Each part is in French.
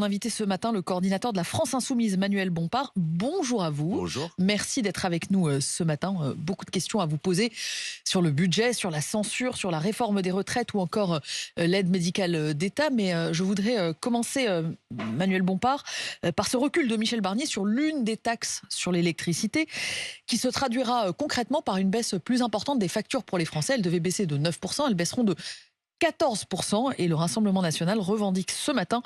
mon invité ce matin, le coordinateur de la France Insoumise, Manuel Bompard. Bonjour à vous. Bonjour. Merci d'être avec nous ce matin. Beaucoup de questions à vous poser sur le budget, sur la censure, sur la réforme des retraites ou encore l'aide médicale d'État. Mais je voudrais commencer, Manuel Bompard, par ce recul de Michel Barnier sur l'une des taxes sur l'électricité qui se traduira concrètement par une baisse plus importante des factures pour les Français. Elles devaient baisser de 9%, elles baisseront de 14%, et le Rassemblement national revendique ce matin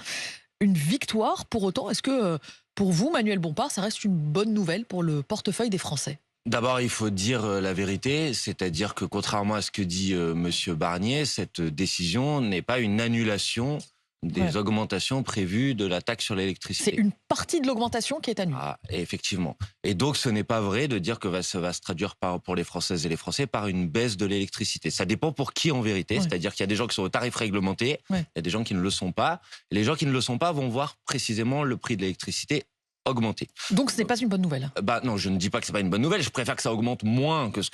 une victoire. Pour autant, est-ce que pour vous, Manuel Bompard, ça reste une bonne nouvelle pour le portefeuille des Français ? D'abord, il faut dire la vérité, c'est-à-dire que contrairement à ce que dit Monsieur Barnier, cette décision n'est pas une annulation des augmentations prévues de la taxe sur l'électricité. C'est une partie de l'augmentation qui est annulée. Ah, effectivement. Et donc, ce n'est pas vrai de dire que ça va se traduire pour les Françaises et les Français par une baisse de l'électricité. Ça dépend pour qui en vérité. C'est-à-dire qu'il y a des gens qui sont au tarif réglementé, il y a des gens qui ne le sont pas. Et les gens qui ne le sont pas vont voir précisément le prix de l'électricité augmenter. Donc ce n'est pas une bonne nouvelle. Non, je ne dis pas que c'est pas une bonne nouvelle. Je préfère que ça augmente moins que ce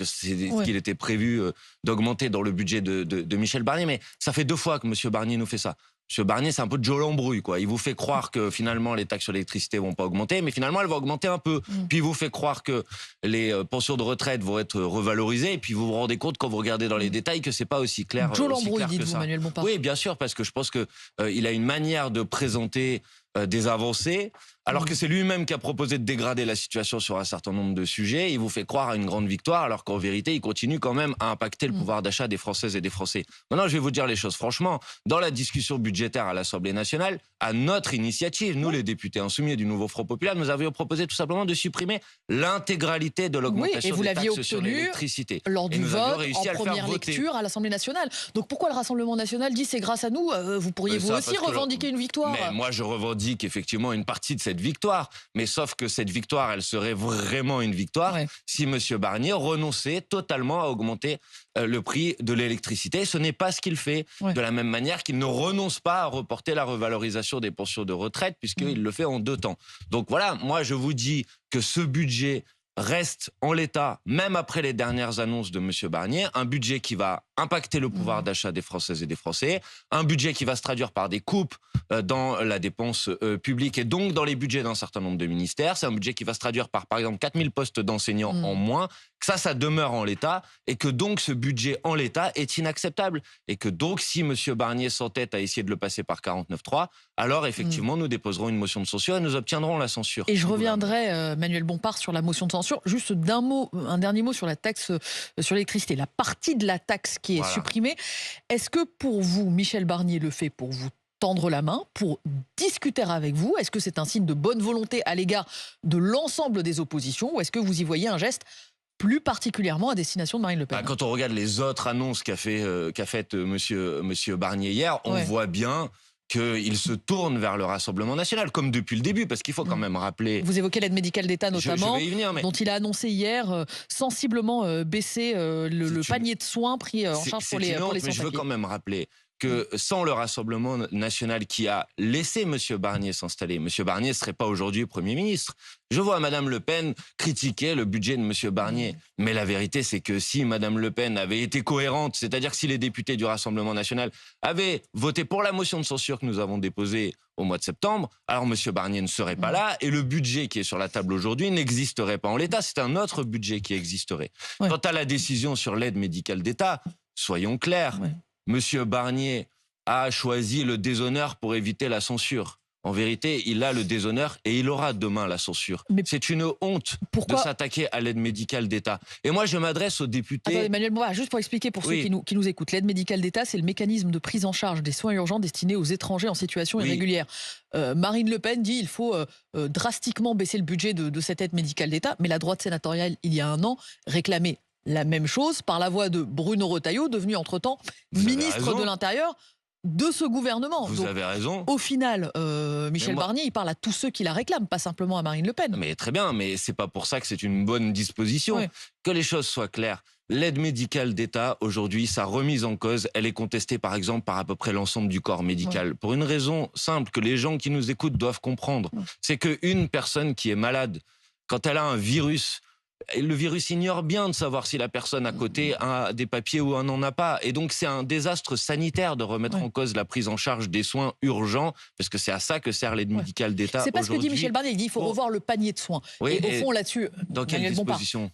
qu'il était prévu d'augmenter dans le budget de Michel Barnier. Mais ça fait 2 fois que Monsieur Barnier nous fait ça. Monsieur Barnier, c'est un peu de Joe l'embrouille, quoi. Il vous fait croire que finalement les taxes sur l'électricité vont pas augmenter, mais finalement elles vont augmenter un peu. Puis il vous fait croire que les pensions de retraite vont être revalorisées, et puis vous vous rendez compte quand vous regardez dans les détails que c'est pas aussi clair. Joe l'embrouille, dites-vous, Manuel Bompard. Oui, bien sûr, parce que je pense que il a une manière de présenter des avancées, alors que c'est lui-même qui a proposé de dégrader la situation sur un certain nombre de sujets. Il vous fait croire à une grande victoire, alors qu'en vérité, il continue quand même à impacter le pouvoir d'achat des Françaises et des Français. Maintenant, je vais vous dire les choses franchement. Dans la discussion budgétaire à l'Assemblée nationale, à notre initiative, nous, les députés insoumis du Nouveau Front Populaire, nous avions proposé tout simplement de supprimer l'intégralité de l'augmentation des taxes sur l'électricité. Lors du vote, en première lecture à l'Assemblée nationale. Donc pourquoi le Rassemblement national dit c'est grâce à nous? Vous pourriez vous aussi revendiquer une victoire? Mais moi, je revendique effectivement une partie de cette victoire. Mais sauf que cette victoire, elle serait vraiment une victoire si Monsieur Barnier renonçait totalement à augmenter le prix de l'électricité. Ce n'est pas ce qu'il fait. De la même manière qu'il ne renonce pas à reporter la revalorisation des pensions de retraite, puisqu'il le fait en 2 temps. Donc voilà, moi je vous dis que ce budget reste en l'état, même après les dernières annonces de Monsieur Barnier, un budget qui va impacter le pouvoir d'achat des Françaises et des Français, un budget qui va se traduire par des coupes dans la dépense publique et donc dans les budgets d'un certain nombre de ministères. C'est un budget qui va se traduire par exemple, 4000 postes d'enseignants en moins. Que ça demeure en l'état et que donc ce budget en l'état est inacceptable. Et que donc, si Monsieur Barnier s'entête à essayer de le passer par 49.3, alors effectivement, nous déposerons une motion de censure et nous obtiendrons la censure. Et je reviendrai, Manuel Bompard, sur la motion de censure. Juste un dernier mot sur la taxe sur l'électricité, la partie de la taxe qui est supprimée. Est-ce que pour vous, Michel Barnier le fait pour vous tendre la main, pour discuter avec vous? Est-ce que c'est un signe de bonne volonté à l'égard de l'ensemble des oppositions, ou est-ce que vous y voyez un geste plus particulièrement à destination de Marine Le Pen? Quand on regarde les autres annonces qu'a faites Monsieur Barnier hier, on voit bien qu'il se tourne vers le Rassemblement national, comme depuis le début, parce qu'il faut quand même rappeler... Vous évoquez l'aide médicale d'État notamment, je vais y venir, dont il a annoncé hier sensiblement baisser le panier de soins pris en charge pour les sans-papiers. Mais je veux quand même rappeler que sans le Rassemblement national qui a laissé Monsieur Barnier s'installer, Monsieur Barnier ne serait pas aujourd'hui Premier ministre. Je vois Madame Le Pen critiquer le budget de Monsieur Barnier. Mais la vérité, c'est que si Madame Le Pen avait été cohérente, c'est-à-dire que si les députés du Rassemblement national avaient voté pour la motion de censure que nous avons déposée au mois de septembre, alors Monsieur Barnier ne serait pas là et le budget qui est sur la table aujourd'hui n'existerait pas en l'état. C'est un autre budget qui existerait. Quant à la décision sur l'aide médicale d'État, soyons clairs. Monsieur Barnier a choisi le déshonneur pour éviter la censure. En vérité, il a le déshonneur et il aura demain la censure. C'est une honte de s'attaquer à l'aide médicale d'État. Et moi, je m'adresse aux députés... Attendez, Emmanuel Bompard, juste pour expliquer pour ceux qui nous écoutent. L'aide médicale d'État, c'est le mécanisme de prise en charge des soins urgents destinés aux étrangers en situation irrégulière. Marine Le Pen dit qu'il faut drastiquement baisser le budget de cette aide médicale d'État. Mais la droite sénatoriale, il y a un an, réclamait la même chose par la voix de Bruno Retailleau, devenu entre-temps ministre de l'Intérieur de ce gouvernement. Vous avez raison. Au final, Michel Barnier, il parle à tous ceux qui la réclament, pas simplement à Marine Le Pen. Mais très bien, mais c'est pas pour ça que c'est une bonne disposition. Que les choses soient claires. L'aide médicale d'État, aujourd'hui, sa remise en cause, elle est contestée, par exemple, par à peu près l'ensemble du corps médical. Pour une raison simple que les gens qui nous écoutent doivent comprendre. C'est qu'une personne qui est malade, quand elle a un virus Et le virus ignore bien de savoir si la personne à côté a des papiers ou n'en a pas. Et donc, c'est un désastre sanitaire de remettre en cause la prise en charge des soins urgents, parce que c'est à ça que sert l'aide médicale d'État. C'est pas ce que dit Michel Barnier. Il dit qu'il faut revoir le panier de soins. Oui, et au fond, là-dessus, dans quelle disposition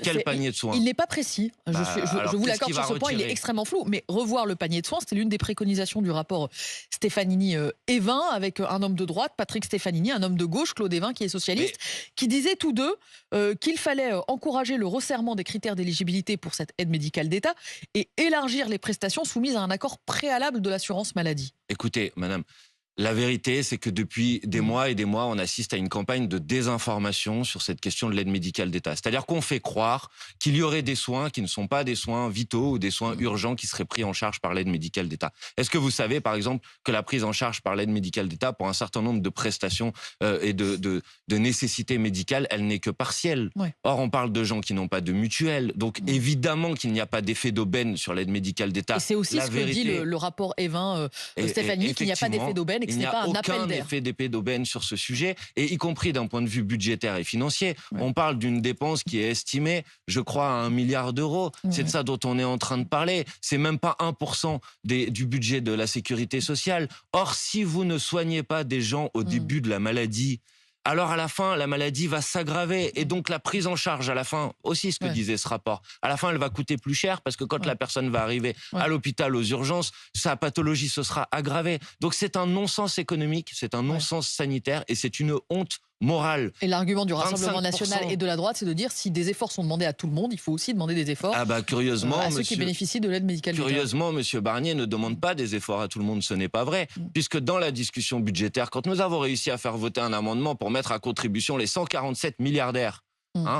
quel panier de soins? Il n'est pas précis. Je vous l'accorde sur ce point, il est extrêmement flou. Mais revoir le panier de soins, c'était l'une des préconisations du rapport Stefanini-Evin, avec un homme de droite, Patrick Stefanini, un homme de gauche, Claude Evin, qui est socialiste, qui disaient tous deux qu'il fallait encourager le resserrement des critères d'éligibilité pour cette aide médicale d'État et élargir les prestations soumises à un accord préalable de l'assurance maladie. Écoutez, madame, la vérité, c'est que depuis des mois et des mois, on assiste à une campagne de désinformation sur cette question de l'aide médicale d'État. C'est-à-dire qu'on fait croire qu'il y aurait des soins qui ne sont pas des soins vitaux ou des soins urgents qui seraient pris en charge par l'aide médicale d'État. Est-ce que vous savez, par exemple, que la prise en charge par l'aide médicale d'État pour un certain nombre de prestations et de nécessités médicales, elle n'est que partielle. Or, on parle de gens qui n'ont pas de mutuelle. Donc, évidemment qu'il n'y a pas d'effet d'aubaine sur l'aide médicale d'État. Et c'est aussi ce que dit le rapport Evin Stefanini, qu'il n'y a pas d'effet d'aubaine. Il n'y a aucun effet d'épée d'aubaine sur ce sujet, et y compris d'un point de vue budgétaire et financier. On parle d'une dépense qui est estimée, je crois, à 1 milliard d'euros. C'est de ça dont on est en train de parler. C'est même pas 1% du budget de la sécurité sociale. Or, si vous ne soignez pas des gens au début de la maladie, alors à la fin, la maladie va s'aggraver. Et donc la prise en charge à la fin, aussi ce que disait ce rapport, à la fin, elle va coûter plus cher parce que quand la personne va arriver à l'hôpital aux urgences, sa pathologie se sera aggravée. Donc c'est un non-sens économique, c'est un non-sens sanitaire et c'est une honte morale. Et l'argument du Rassemblement national et de la droite, c'est de dire si des efforts sont demandés à tout le monde, il faut aussi demander des efforts curieusement, à ceux qui bénéficient de l'aide médicale d'État. Curieusement, M. Barnier ne demande pas des efforts à tout le monde, ce n'est pas vrai. Puisque dans la discussion budgétaire, quand nous avons réussi à faire voter un amendement pour mettre à contribution les 147 milliardaires,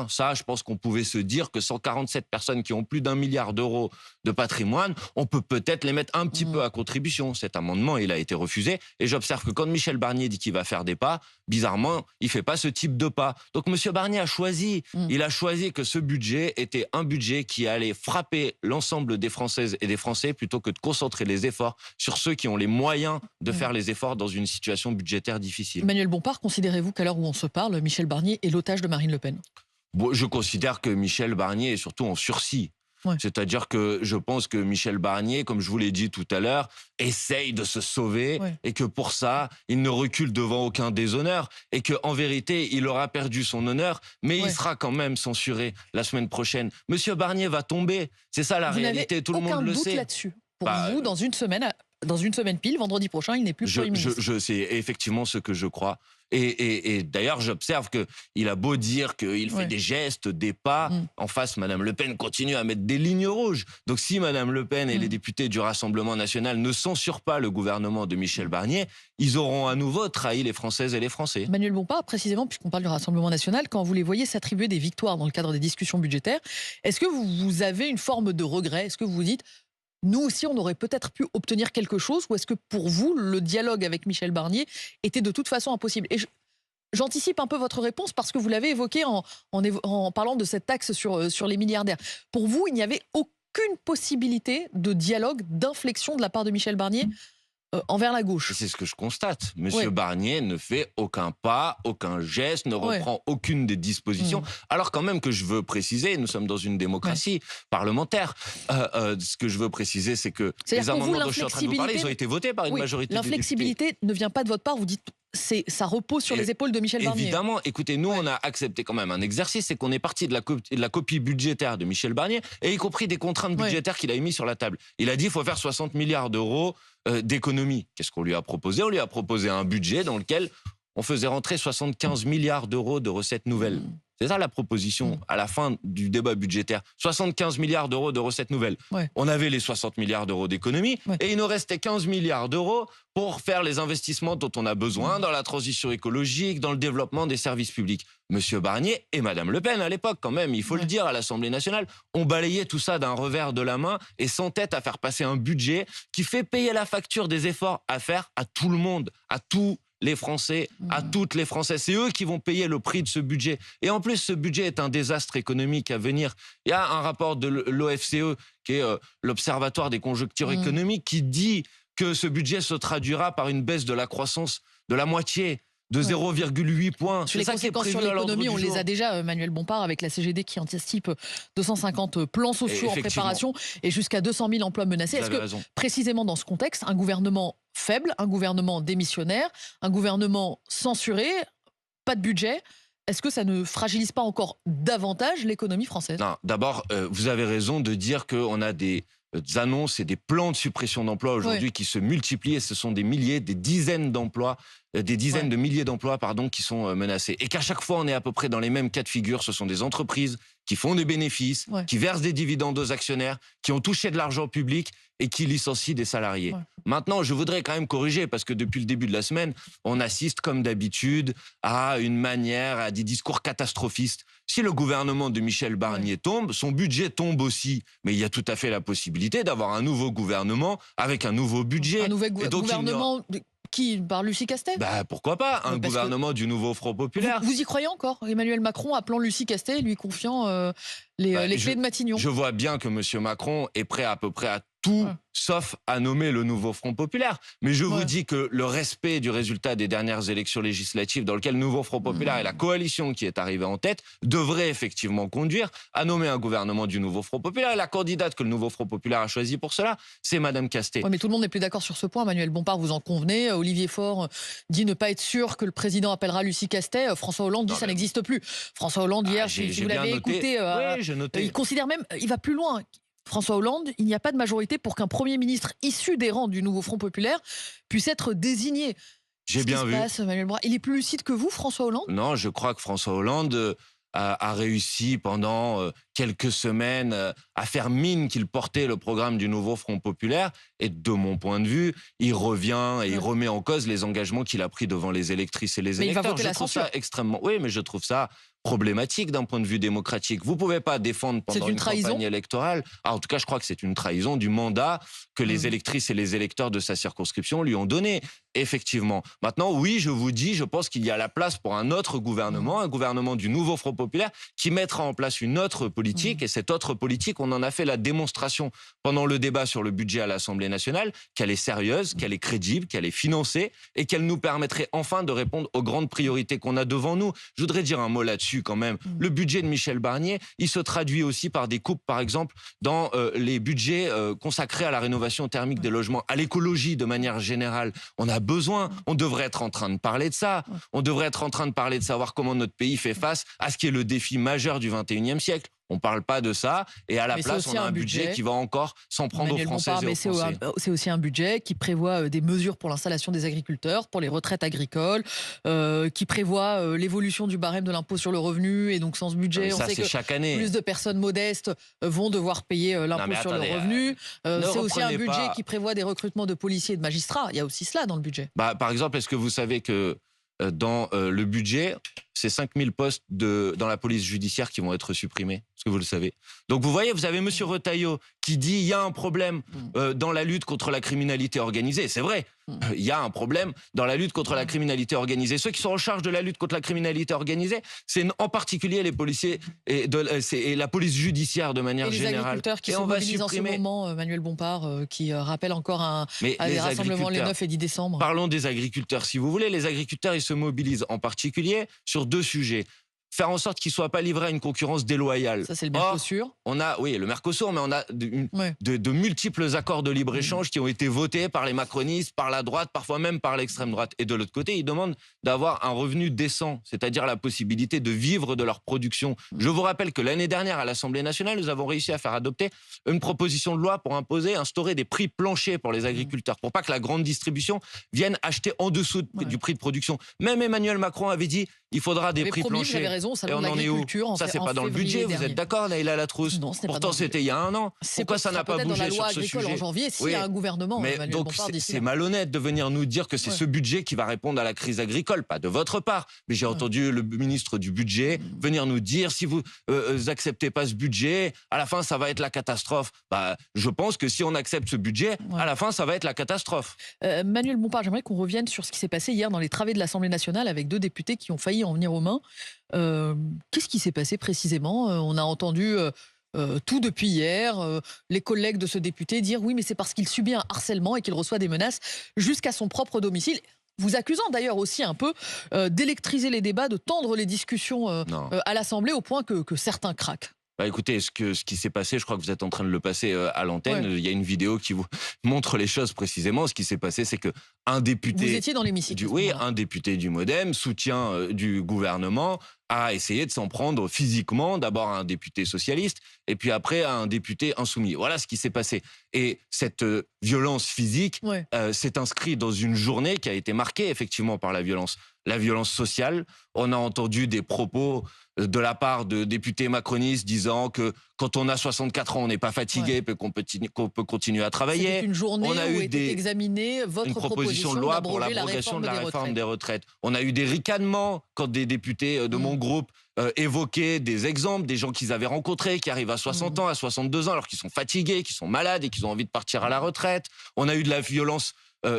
ça, je pense qu'on pouvait se dire que 147 personnes qui ont plus d'1 milliard d'euros de patrimoine, on peut peut-être les mettre un petit peu à contribution. Cet amendement, il a été refusé. Et j'observe que quand Michel Barnier dit qu'il va faire des pas, bizarrement, il fait pas ce type de pas. Donc M. Barnier a choisi. Il a choisi que ce budget était un budget qui allait frapper l'ensemble des Françaises et des Français plutôt que de concentrer les efforts sur ceux qui ont les moyens de faire les efforts dans une situation budgétaire difficile. Emmanuel Bompard, considérez-vous qu'à l'heure où on se parle, Michel Barnier est l'otage de Marine Le Pen? Bon, je considère que Michel Barnier est surtout en sursis. C'est-à-dire que je pense que Michel Barnier, comme je vous l'ai dit tout à l'heure, essaye de se sauver et que pour ça, il ne recule devant aucun déshonneur et qu'en vérité, il aura perdu son honneur, mais il sera quand même censuré la semaine prochaine. Monsieur Barnier va tomber. C'est ça la réalité, tout le monde le sait. Aucun doute là-dessus. Pour vous, dans une semaine pile, vendredi prochain, il n'est plus Premier ministre. C'est effectivement ce que je crois. Et d'ailleurs, j'observe qu'il a beau dire qu'il fait des gestes, des pas. En face, Madame Le Pen continue à mettre des lignes rouges. Donc si Madame Le Pen et les députés du Rassemblement national ne censurent pas le gouvernement de Michel Barnier, ils auront à nouveau trahi les Françaises et les Français. Emmanuel Bompard, précisément, puisqu'on parle du Rassemblement national, quand vous les voyez s'attribuer des victoires dans le cadre des discussions budgétaires, est-ce que vous avez une forme de regret? Est-ce que vous vous dites, nous aussi, on aurait peut-être pu obtenir quelque chose, ou est-ce que pour vous, le dialogue avec Michel Barnier était de toute façon impossible? Et j'anticipe un peu votre réponse parce que vous l'avez évoqué en parlant de cette taxe sur les milliardaires. Pour vous, il n'y avait aucune possibilité de dialogue, d'inflexion de la part de Michel Barnier envers la gauche. C'est ce que je constate. Monsieur Barnier ne fait aucun pas, aucun geste, ne reprend aucune des dispositions. Alors quand même que je veux préciser, nous sommes dans une démocratie parlementaire. Ce que je veux préciser, c'est que les amendements dont je suis en train de vous parler, ils ont été votés par une majorité des députés. L'inflexibilité ne vient pas de votre part, vous dites ça repose sur les épaules de Michel Barnier. Évidemment, écoutez, nous on a accepté quand même un exercice, c'est qu'on est parti de la copie budgétaire de Michel Barnier, et y compris des contraintes budgétaires qu'il a mis sur la table. Il a dit qu'il faut faire 60 milliards d'euros d'économies. Qu'est-ce qu'on lui a proposé? On lui a proposé un budget dans lequel on faisait rentrer 75 milliards d'euros de recettes nouvelles. C'est ça la proposition à la fin du débat budgétaire. 75 milliards d'euros de recettes nouvelles. On avait les 60 milliards d'euros d'économies et il nous restait 15 milliards d'euros pour faire les investissements dont on a besoin dans la transition écologique, dans le développement des services publics. Monsieur Barnier et Madame Le Pen, à l'époque quand même, il faut le dire, à l'Assemblée nationale, ont balayé tout ça d'un revers de la main et s'entêtent à faire passer un budget qui fait payer la facture des efforts à faire à tout le monde, à tous les Français, à toutes les Françaises. C'est eux qui vont payer le prix de ce budget. Et en plus, ce budget est un désastre économique à venir. Il y a un rapport de l'OFCE, qui est l'Observatoire des conjonctures économiques, qui dit que ce budget se traduira par une baisse de la croissance de la moitié. de 0,8 points. Sur les conséquences sur l'économie, on les a déjà, Manuel Bompard, avec la CGD qui anticipe 250 plans sociaux en préparation et jusqu'à 200 000 emplois menacés. Est-ce que, précisément dans ce contexte, un gouvernement faible, un gouvernement démissionnaire, un gouvernement censuré, pas de budget, est-ce que ça ne fragilise pas encore davantage l'économie française? Non, d'abord, vous avez raison de dire qu'on a des annonces et des plans de suppression d'emplois aujourd'hui qui se multiplient, et ce sont des milliers, des dizaines d'emplois, des dizaines de milliers d'emplois qui sont menacés. Et qu'à chaque fois, on est à peu près dans les mêmes cas de figure. Ce sont des entreprises qui font des bénéfices, qui versent des dividendes aux actionnaires, qui ont touché de l'argent public et qui licencient des salariés. Maintenant, je voudrais quand même corriger, parce que depuis le début de la semaine, on assiste comme d'habitude à une manière, à des discours catastrophistes. Si le gouvernement de Michel Barnier tombe, son budget tombe aussi. Mais il y a tout à fait la possibilité d'avoir un nouveau gouvernement avec un nouveau budget. Un nouveau gouvernement qui, par Lucie Castet? Pourquoi pas, un gouvernement du nouveau Front populaire. Vous y croyez encore? Emmanuel Macron appelant Lucie Castet, lui confiant les clés de Matignon. Je vois bien que M. Macron est prêt à peu près à tout, sauf à nommer le nouveau Front populaire. Mais je vous dis que le respect du résultat des dernières élections législatives, dans lequel le nouveau Front populaire et la coalition qui est arrivée en tête, devrait effectivement conduire à nommer un gouvernement du nouveau Front populaire. Et la candidate que le nouveau Front populaire a choisie pour cela, c'est Mme Castet. Mais tout le monde n'est plus d'accord sur ce point. Manuel Bompard, vous en convenez. Olivier Faure dit ne pas être sûr que le président appellera Lucie Castet. François Hollande dit ça n'existe plus. François Hollande, hier, si vous l'avez écouté, il considère même, il va plus loin. François Hollande, il n'y a pas de majorité pour qu'un Premier ministre issu des rangs du nouveau Front populaire puisse être désigné. J'ai bien vu. Manuel Bompard, il est plus lucide que vous, François Hollande? Non, je crois que François Hollande a réussi pendant quelques semaines à faire mine qu'il portait le programme du nouveau Front populaire. Et de mon point de vue, il revient et il remet en cause les engagements qu'il a pris devant les électrices et les électeurs. Je trouve ça extrêmement... Oui, mais je trouve ça problématique d'un point de vue démocratique. Vous ne pouvez pas défendre pendant une campagne électorale. En tout cas, je crois que c'est une trahison du mandat que les électrices et les électeurs de sa circonscription lui ont donné. Effectivement. Maintenant, oui, je vous dis, je pense qu'il y a la place pour un autre gouvernement, un gouvernement du nouveau Front populaire qui mettra en place une autre politique. Et cette autre politique, on en a fait la démonstration pendant le débat sur le budget à l'Assemblée nationale, qu'elle est sérieuse, qu'elle est crédible, qu'elle est financée et qu'elle nous permettrait enfin de répondre aux grandes priorités qu'on a devant nous. Je voudrais dire un mot là-dessus quand même. Le budget de Michel Barnier, il se traduit aussi par des coupes, par exemple, dans les budgets consacrés à la rénovation thermique des logements, à l'écologie de manière générale. On a besoin, on devrait être en train de parler de ça. On devrait être en train de parler de savoir comment notre pays fait face à ce qui est le défi majeur du 21e siècle. On ne parle pas de ça, et à la place, on a un budget qui va encore s'en prendre aux Françaises et aux Français. C'est aussi un budget qui prévoit des mesures pour l'installation des agriculteurs, pour les retraites agricoles, qui prévoit l'évolution du barème de l'impôt sur le revenu, et donc sans ce budget, on sait que chaque année. Plus de personnes modestes vont devoir payer l'impôt sur le revenu. C'est aussi un budget qui prévoit des recrutements de policiers et de magistrats. Il y a aussi cela dans le budget. Par exemple, est-ce que vous savez que dans le budget, c'est 5000 postes dans la police judiciaire qui vont être supprimés? Est-ce que vous le savez? Donc vous voyez, vous avez M. Retailleau qui dit il y a un problème dans la lutte contre la criminalité organisée. C'est vrai, il y a un problème dans la lutte contre la criminalité organisée. Ceux qui sont en charge de la lutte contre la criminalité organisée, c'est en particulier les policiers et la police judiciaire de manière générale. Les agriculteurs qui se mobilisent en ce moment, Manuel Bompard, qui rappelle encore à des rassemblements les 9 et 10 décembre. Parlons des agriculteurs, si vous voulez. Les agriculteurs, ils se mobilisent en particulier sur deux sujets. Faire en sorte qu'ils ne soient pas livrés à une concurrence déloyale. Ça, c'est le Mercosur. Le Mercosur, mais on a de multiples accords de libre-échange qui ont été votés par les macronistes, par la droite, parfois même par l'extrême droite. Et de l'autre côté, ils demandent d'avoir un revenu décent, c'est-à-dire la possibilité de vivre de leur production. Je vous rappelle que l'année dernière, à l'Assemblée nationale, nous avons réussi à faire adopter une proposition de loi pour instaurer des prix planchers pour les agriculteurs, pour pas que la grande distribution vienne acheter en dessous du prix de production. Même Emmanuel Macron avait dit il faudra des prix planchers. Et on en est où? Ça, c'est pas dans le budget, vous êtes d'accord, Naïla Latrousse? Non, pourtant, c'était il y a un an. Pourquoi ça n'a pas bougé sur ce sujet? En janvier, s'il y a un gouvernement, donc c'est malhonnête de venir nous dire que c'est ce budget qui va répondre à la crise agricole, pas de votre part. Mais j'ai entendu le ministre du budget venir nous dire si vous acceptez pas ce budget, à la fin, ça va être la catastrophe. Je pense que si on accepte ce budget, à la fin, ça va être la catastrophe. Manuel Bompard, j'aimerais qu'on revienne sur ce qui s'est passé hier dans les travées de l'Assemblée nationale avec 2 députés qui ont failli en venir aux mains. Qu'est-ce qui s'est passé précisément? On a entendu tout depuis hier, les collègues de ce député dire oui, mais c'est parce qu'il subit un harcèlement et qu'il reçoit des menaces jusqu'à son propre domicile. Vous accusant d'ailleurs aussi un peu d'électriser les débats, de tendre les discussions à l'Assemblée au point que certains craquent. Bah écoutez, ce qui s'est passé, je crois que vous êtes en train de le passer à l'antenne. Ouais. Il y a une vidéo qui vous montre les choses précisément. Ce qui s'est passé, c'est que un député Vous étiez dans l'hémicycle. un député du MoDem, soutien du gouvernement, a essayé de s'en prendre physiquement, d'abord à un député socialiste, et puis après à un député insoumis. Voilà ce qui s'est passé. Et cette violence physique s'est inscrite dans une journée qui a été marquée effectivement par la violence. La violence sociale. On a entendu des propos de la part de députés macronistes disant que quand on a 64 ans, on n'est pas fatigué, qu'on peut continuer à travailler. C'était une journée on a où eu était examinée votre proposition de loi pour l'abrogation de la réforme des retraites. On a eu des ricanements quand des députés de mon groupe évoquaient des exemples, des gens qu'ils avaient rencontrés, qui arrivent à 60 ans, à 62 ans, alors qu'ils sont fatigués, qu'ils sont malades et qu'ils ont envie de partir à la retraite. On a eu de la violence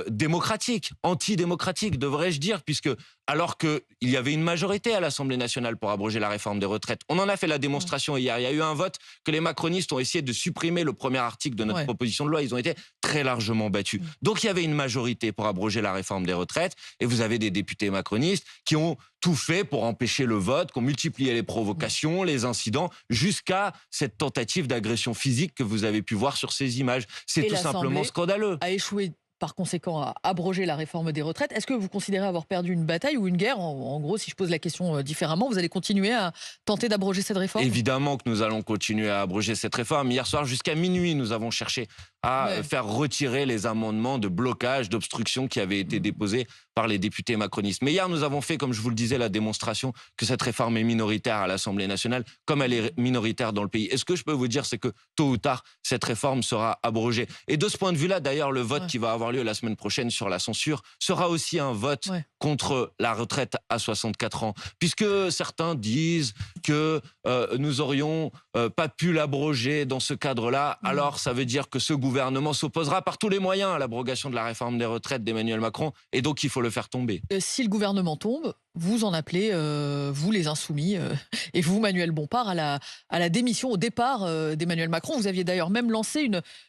démocratique, antidémocratique, devrais-je dire, puisque alors qu'il y avait une majorité à l'Assemblée nationale pour abroger la réforme des retraites, on en a fait la démonstration hier. Il y a eu un vote que les macronistes ont essayé de supprimer le premier article de notre proposition de loi. Ils ont été très largement battus. Donc il y avait une majorité pour abroger la réforme des retraites, et vous avez des députés macronistes qui ont tout fait pour empêcher le vote, qui ont multiplié les provocations, les incidents, jusqu'à cette tentative d'agression physique que vous avez pu voir sur ces images. C'est tout simplement scandaleux. A échoué par conséquent à abroger la réforme des retraites. Est-ce que vous considérez avoir perdu une bataille ou une guerre ? En gros, si je pose la question différemment, vous allez continuer à tenter d'abroger cette réforme ? Évidemment que nous allons continuer à abroger cette réforme. Hier soir, jusqu'à minuit, nous avons cherché à faire retirer les amendements de blocage, d'obstruction qui avaient été déposés par les députés macronistes. Mais hier, nous avons fait, comme je vous le disais, la démonstration que cette réforme est minoritaire à l'Assemblée nationale, comme elle est minoritaire dans le pays. Et ce que je peux vous dire, c'est que tôt ou tard, cette réforme sera abrogée. Et de ce point de vue-là, d'ailleurs, le vote qui va avoir lieu la semaine prochaine sur la censure sera aussi un vote contre la retraite à 64 ans. Puisque certains disent que nous aurions pas pu l'abroger dans ce cadre-là, alors ça veut dire que ce gouvernement s'opposera par tous les moyens à l'abrogation de la réforme des retraites d'Emmanuel Macron, et donc il faut le faire tomber. Si le gouvernement tombe, vous en appelez, vous les Insoumis, et vous, Manuel Bompard, à la démission, au départ d'Emmanuel Macron. Vous aviez d'ailleurs même lancé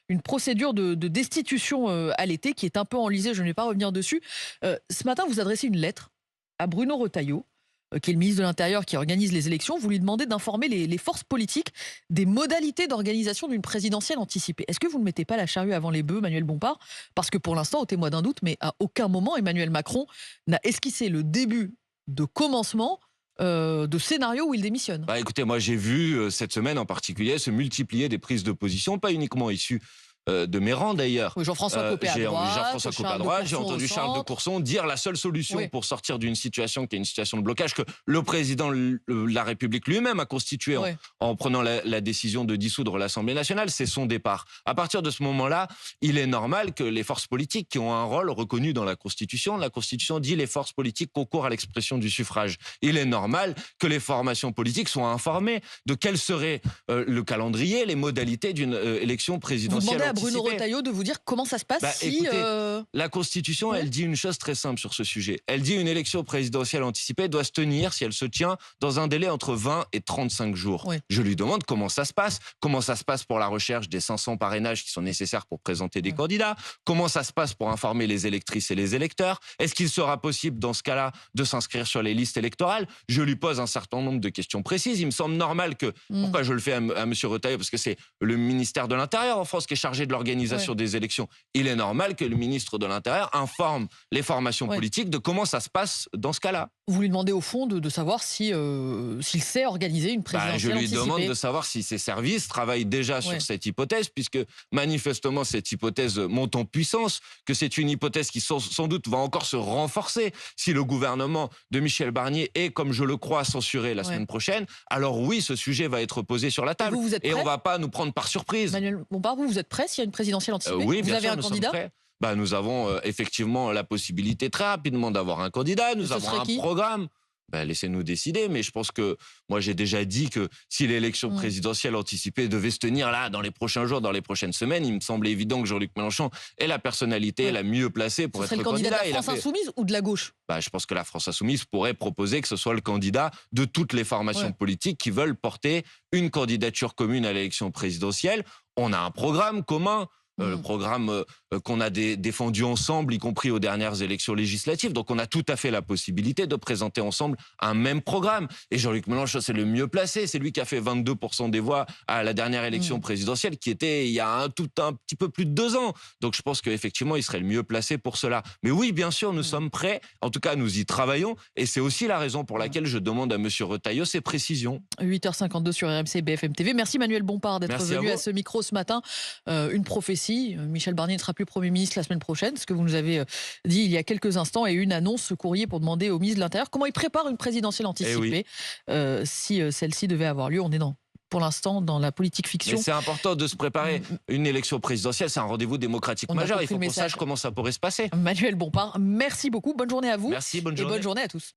une procédure de destitution à l'été qui est un peu enlisée, je ne vais pas revenir dessus. Ce matin, vous adressez une lettre à Bruno Retailleau, qui est le ministre de l'Intérieur qui organise les élections. Vous lui demandez d'informer les forces politiques des modalités d'organisation d'une présidentielle anticipée. Est-ce que vous ne mettez pas la charrue avant les bœufs, Manuel Bompard ? Parce que pour l'instant, ôtez-moi d'un doute, mais à aucun moment Emmanuel Macron n'a esquissé le début de commencement de scénario où il démissionne. Bah écoutez, moi j'ai vu cette semaine en particulier se multiplier des prises de position, pas uniquement issues de mes rangs d'ailleurs. Oui, Jean-François Copé à droite, j'ai entendu Charles de Courson dire la seule solution pour sortir d'une situation qui est une situation de blocage que le président de la République lui-même a constituée en prenant la décision de dissoudre l'Assemblée nationale, c'est son départ. À partir de ce moment-là, il est normal que les forces politiques qui ont un rôle reconnu dans la Constitution dit les forces politiques concourent à l'expression du suffrage. Il est normal que les formations politiques soient informées de quel serait le calendrier, les modalités d'une élection présidentielle. Bruno Retailleau de vous dire comment ça se passe écoutez, la Constitution, elle dit une chose très simple sur ce sujet. Elle dit une élection présidentielle anticipée doit se tenir, si elle se tient, dans un délai entre 20 et 35 jours. Je lui demande comment ça se passe pour la recherche des 500 parrainages qui sont nécessaires pour présenter des candidats, comment ça se passe pour informer les électrices et les électeurs, est-ce qu'il sera possible dans ce cas-là de s'inscrire sur les listes électorales? Je lui pose un certain nombre de questions précises. Il me semble normal que, pourquoi je le fais à M. Retailleau, parce que c'est le ministère de l'Intérieur en France qui est chargé de l'organisation des élections. Il est normal que le ministre de l'Intérieur informe les formations politiques de comment ça se passe dans ce cas-là. Vous lui demandez au fond de savoir s'il sait organiser une présidentielle anticipée. Je lui demande de savoir si ses services travaillent déjà sur cette hypothèse, puisque manifestement cette hypothèse monte en puissance, que c'est une hypothèse qui sans doute va encore se renforcer si le gouvernement de Michel Barnier est, comme je le crois, censuré la semaine prochaine. Alors oui, ce sujet va être posé sur la table. Et on ne va pas nous prendre par surprise. Manuel Bompard, vous êtes prêt s'il y a une présidentielle anticipée? Oui, vous avez un candidat? Nous avons effectivement la possibilité très rapidement d'avoir un candidat. Nous avons un programme. Laissez-nous décider, mais je pense que moi j'ai déjà dit que si l'élection présidentielle anticipée devait se tenir là dans les prochains jours, dans les prochaines semaines, il me semblait évident que Jean-Luc Mélenchon est la personnalité la mieux placée pour être le candidat de la France Insoumise ou de la gauche? Je pense que la France Insoumise pourrait proposer que ce soit le candidat de toutes les formations politiques qui veulent porter une candidature commune à l'élection présidentielle. On a un programme commun. le programme qu'on a défendu ensemble, y compris aux dernières élections législatives. Donc on a tout à fait la possibilité de présenter ensemble un même programme. Et Jean-Luc Mélenchon, c'est le mieux placé. C'est lui qui a fait 22% des voix à la dernière élection présidentielle, qui était il y a un petit peu plus de 2 ans. Donc je pense qu'effectivement, il serait le mieux placé pour cela. Mais oui, bien sûr, nous sommes prêts. En tout cas, nous y travaillons. Et c'est aussi la raison pour laquelle je demande à M. Retailleau ces précisions. 8h52 sur RMC et BFM TV. Merci Manuel Bompard d'être venu à ce micro ce matin. Une prophétie, Michel Barnier ne sera plus Premier ministre la semaine prochaine, ce que vous nous avez dit il y a quelques instants, et une annonce, ce courrier pour demander au ministre de l'Intérieur comment il prépare une présidentielle anticipée si celle-ci devait avoir lieu. On est pour l'instant dans la politique fiction. Mais c'est important de se préparer. Une élection présidentielle, c'est un rendez-vous démocratique majeur. Il faut qu'on sache comment ça pourrait se passer. Manuel Bompard, merci beaucoup. Bonne journée à vous. Merci, bonne journée. Et bonne journée à tous.